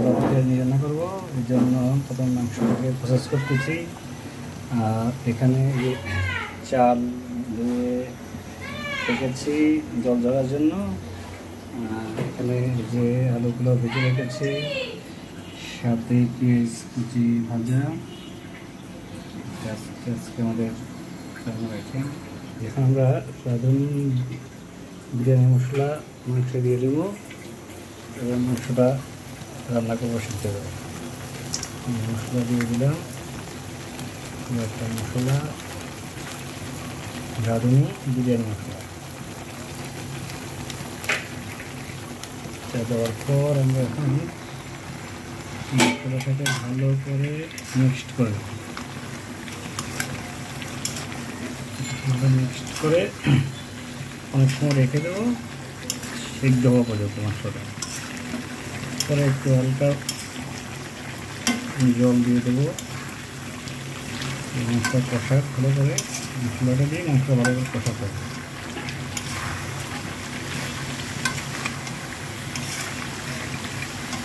বিরিয়ানি রান্না করবো, এই জন্য প্রথম মাংসটাকে প্রসেস করতেছি। আর এখানে যে চাল ধুয়ে রেখেছি জল ঝরার জন্য। এখানে যে আলুগুলো ভেজে রেখেছি, সাথে পেঁয়াজ কুচি ভাজা, আজকে আমাদের রাখি। এখন আমরা রাঁধুনি বিরিয়ানি মশলা মাংসে দিয়ে দেবো এবং মাংসটা রান্না করবো সিদ্ধ করে। মশলা দিয়ে দিলাম, একটা মশলা রাঁধুনি বিরিয়ানি মশলা দেওয়ার পর আমরা এখন মশলাটাকে ভালো করে মিক্সড করে দেবো। মিক্সড করে অনেক সময় রেখে দেবো সিদ্ধ হওয়া পর্যন্ত মাংসটা। পরে একটু হালকা জল দিয়ে দেবো, মাংসটা কষা ভালো করে, মশলাটা দিয়ে মাংসটা ভালো করে কষাতে হবে।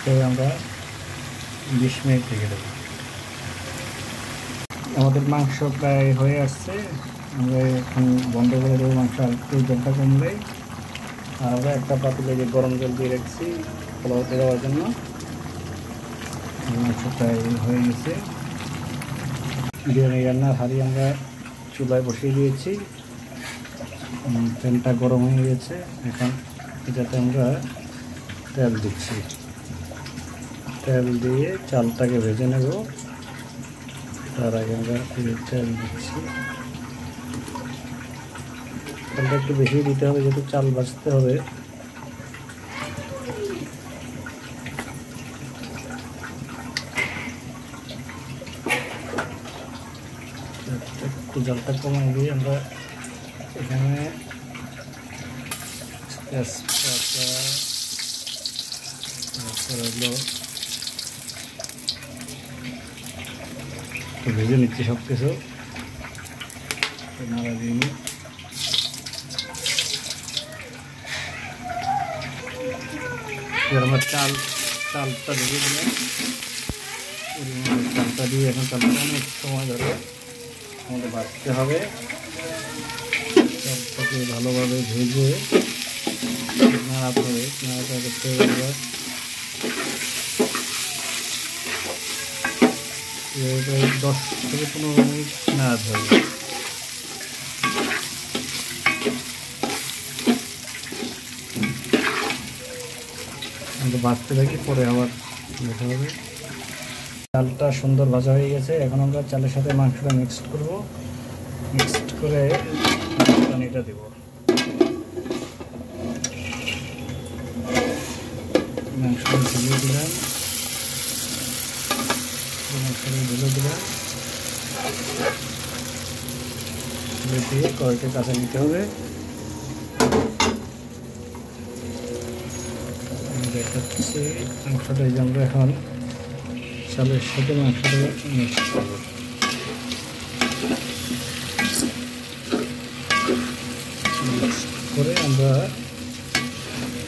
তবে আমরা 20 মিনিট রেখে দেবো। আমাদের মাংস প্রায় হয়ে আসছে, আমরা এখন বন্ধ করে দেবো। মাংস আর একটু জলটা কমলেই আর আমরা একটা পাতিলে যে গরম জল দিয়ে রাখছি পোলাওতে দেওয়ার জন্য। মাংস প্রায় হয়ে গেছে। বিরিয়ানি রান্নার হাঁড়ি আমরা চুলায় বসিয়ে দিয়েছি, তেলটা গরম হয়ে গেছে। এখন এটাতে আমরা তেল দিচ্ছি, তেল দিয়ে চালটাকে ভেজে নেব। তার আগে আমরা তেল দিচ্ছি, তেলটা একটু বেশি দিতে হবে যেহেতু চাল ভাজতে হবে। একটু জলটা কমাই দিয়ে আমরা এখানে ভেজে নিচ্ছি সব কিছু, নাড়া দিয়ে নিই। আমরা চালটা ভেজে দিলাম, চালটা দিয়ে এখন চালটা অনেক সময় ধরে আমাদের ভাজতে হবে। চালটাকে ভালোভাবে ভেজে নাড়াতে হবে, নাড়াটা করতে হবে। 10 থেকে 15 মিনিট নাড়াতে হবে। ভাজতে থাকি, পরে আবার দেখা হবে। চালটা সুন্দর ভাজা হয়ে গেছে। এখন আমরা চালের সাথে মাংসটা মিক্সড করব, মিক্সড করে পানিটা দেব। মাংসটা ঢেলে দিলাম, দিয়ে কড়াইতে কাঁচা নিতে হবে। দেখাচ্ছি মাংসটা, এই যে আমরা এখন চালের সাথে মাংসটা মিক্স করবো। করে আমরা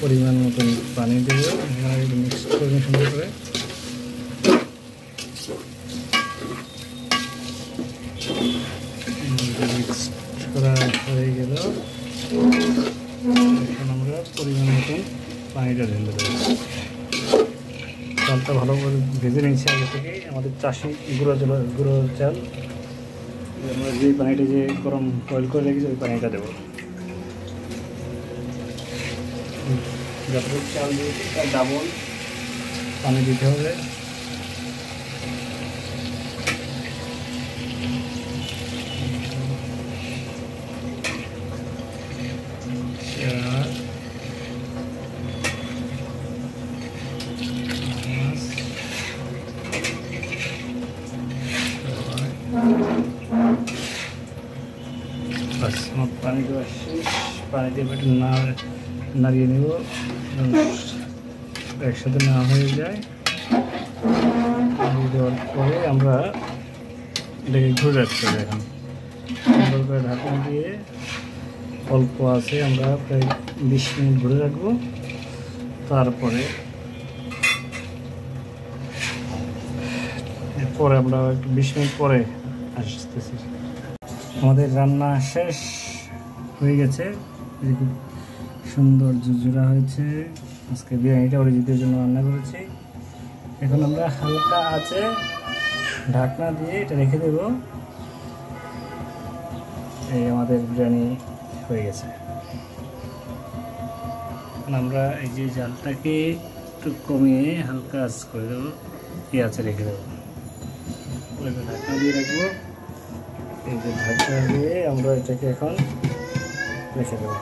পরিমাণ মতন পানি দেবো, মিক্স করে সুন্দর করে। মিক্স করা হয়ে গেল, এখন আমরা পরিমাণ মতন পানিটা ঢেলে দেবো। চালটা ভালো করে ভেজে নিয়েছি আগে থেকে, আমাদের চাষি গুঁড়ো চাল। আমরা যে পানিটা যে গরম বয়েল করে রেখেছি ওই পানিটা দেবো। যতটুকু চাল দিয়েছি তার ডাবল পানি দিতে হবে। পানি দেওয়া শেষ, পানি দিয়ে একটু নাড়িয়ে নেব, একসাথে না হয়ে যায়। নাড়িয়ে দেওয়ার পরে আমরা এটাকে ঘুরে রাখতে হবে। এখন সুন্দর করে ঢাকনা দিয়ে অল্প আছে আমরা প্রায় 20 মিনিট ঘুরে রাখবো। তারপরে পরে আমরা একটু 20 মিনিট পরে আসতেছি। আমাদের রান্না শেষ হয়ে গেছে, খুব সুন্দর ঝুরঝুরা হয়েছে। আজকে বিরিয়ানিটা অরিজিতের জন্য রান্না করেছি। এখন আমরা হালকা আছে ঢাকনা দিয়ে এটা রেখে দেব। এই আমাদের বিরিয়ানি হয়ে গেছে। আমরা এই যে জালটাকে একটু কমিয়ে হালকা আঁচ করে দেবো, এই আঁচে রেখে দেবো। ঢাকনা দিয়ে রাখবো। এই যে ঢাকনা দিয়ে আমরা এটাকে এখন রেখে দেবো।